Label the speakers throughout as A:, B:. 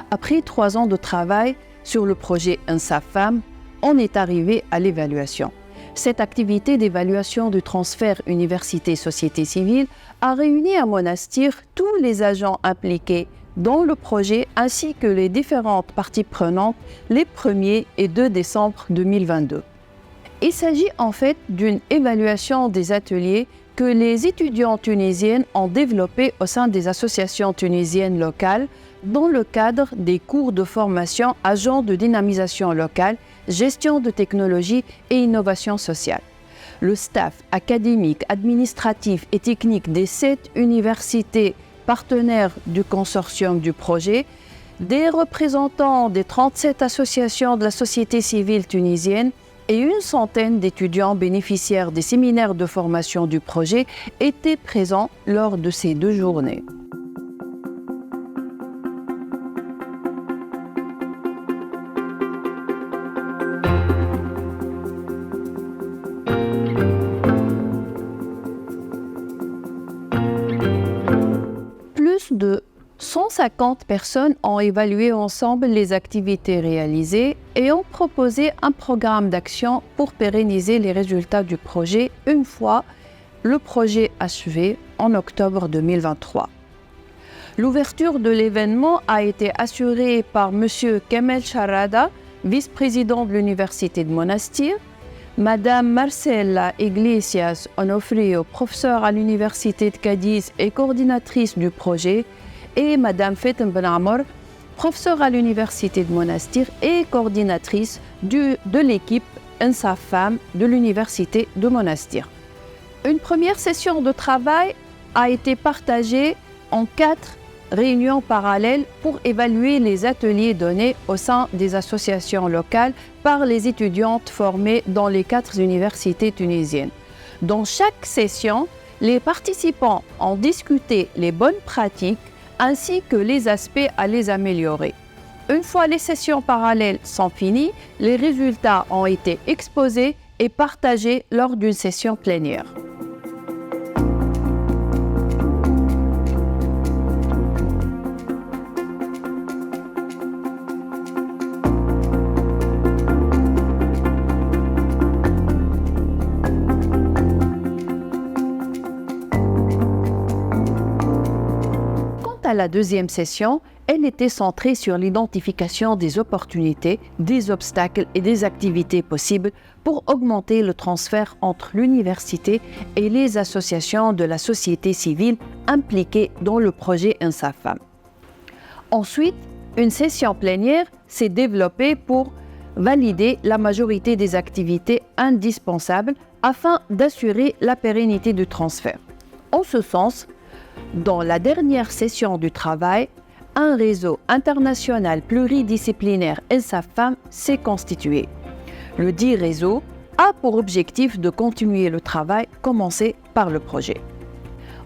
A: Après 3 ans de travail sur le projet UNSAF Femmes, on est arrivé à l'évaluation. Cette activité d'évaluation du transfert université-société civile a réuni à Monastir tous les agents impliqués dans le projet ainsi que les différentes parties prenantes les 1er et 2 décembre 2022. Il s'agit en fait d'une évaluation des ateliers que les étudiants tunisiennes ont développés au sein des associations tunisiennes locales dans le cadre des cours de formation agents de dynamisation locale, gestion de technologie et innovation sociale. Le staff académique, administratif et technique des 7 universités partenaires du consortium du projet, des représentants des 37 associations de la société civile tunisienne et une centaine d'étudiants bénéficiaires des séminaires de formation du projet étaient présents lors de ces 2 journées. Plus de 150 personnes ont évalué ensemble les activités réalisées et ont proposé un programme d'action pour pérenniser les résultats du projet une fois le projet achevé en octobre 2023. L'ouverture de l'événement a été assurée par M. Kamel Charada, vice-président de l'Université de Monastir, Madame Marcela Iglesias Onofrio, professeure à l'Université de Cadiz et coordinatrice du projet, et Madame Fatem Ben Amor, professeure à l'Université de Monastir et coordinatrice de l'équipe UNSAF Femmes de l'Université de Monastir. Une première session de travail a été partagée en 4 réunions parallèles pour évaluer les ateliers donnés au sein des associations locales par les étudiantes formées dans les 4 universités tunisiennes. Dans chaque session, les participants ont discuté les bonnes pratiques ainsi que les aspects à les améliorer. Une fois les sessions parallèles sont finies, les résultats ont été exposés et partagés lors d'une session plénière. À la deuxième session, elle était centrée sur l'identification des opportunités, des obstacles et des activités possibles pour augmenter le transfert entre l'université et les associations de la société civile impliquées dans le projet UNSAF Femmes. Ensuite, une session plénière s'est développée pour valider la majorité des activités indispensables afin d'assurer la pérennité du transfert. En ce sens, dans la dernière session du travail, un réseau international pluridisciplinaire UNSAF Femmes s'est constitué. Le dit réseau a pour objectif de continuer le travail commencé par le projet.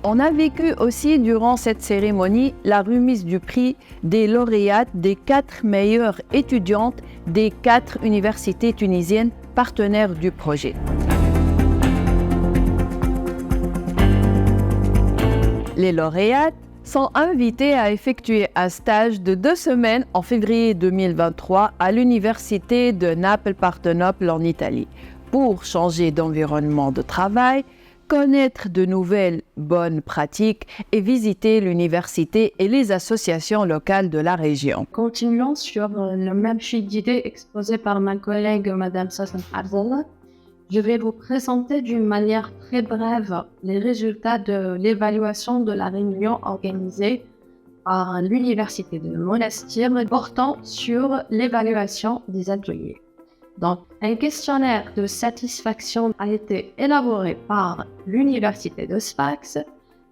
A: On a vécu aussi durant cette cérémonie la remise du prix des lauréates des 4 meilleures étudiantes des 4 universités tunisiennes partenaires du projet. Les lauréates sont invités à effectuer un stage de 2 semaines en février 2023 à l'université de Naples-Partenope en Italie pour changer d'environnement de travail, connaître de nouvelles bonnes pratiques et visiter l'université et les associations locales de la région.
B: Continuons sur le même fil d'idées exposé par ma collègue Madame Sassan Arzala. Je vais vous présenter d'une manière très brève les résultats de l'évaluation de la réunion organisée par l'Université de Monastir portant sur l'évaluation des ateliers. Donc, un questionnaire de satisfaction a été élaboré par l'Université de Sfax.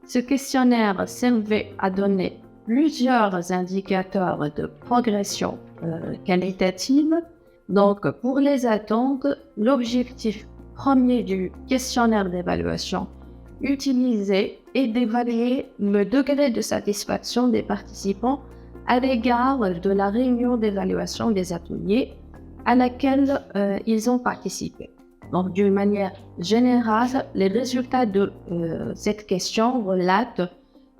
B: Ce questionnaire servait à donner plusieurs indicateurs de progression qualitative. Donc, pour les attentes, l'objectif premier du questionnaire d'évaluation utiliser et d'évaluer le degré de satisfaction des participants à l'égard de la réunion d'évaluation des ateliers à laquelle ils ont participé. Donc, d'une manière générale, les résultats de cette question relatent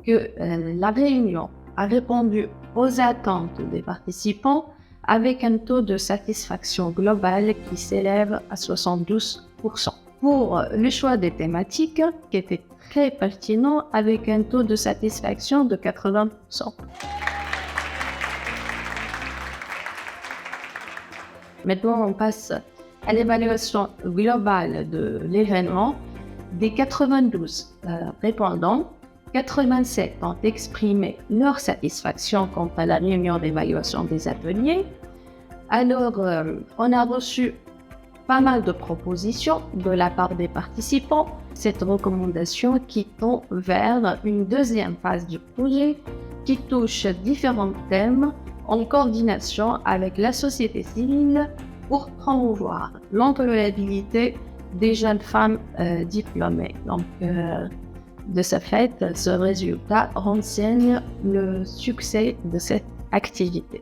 B: que la réunion a répondu aux attentes des participants avec un taux de satisfaction global qui s'élève à 72%. Pour le choix des thématiques, qui était très pertinent avec un taux de satisfaction de 80%. Maintenant, on passe à l'évaluation globale de l'événement. Des 92 répondants, 87 ont exprimé leur satisfaction quant à la réunion d'évaluation des ateliers. Alors, on a reçu pas mal de propositions de la part des participants. Cette recommandation qui tend vers une deuxième phase du projet qui touche différents thèmes en coordination avec la société civile pour promouvoir l'employabilité des jeunes femmes diplômées. Donc, de ce fait, ce résultat renseigne le succès de cette activité.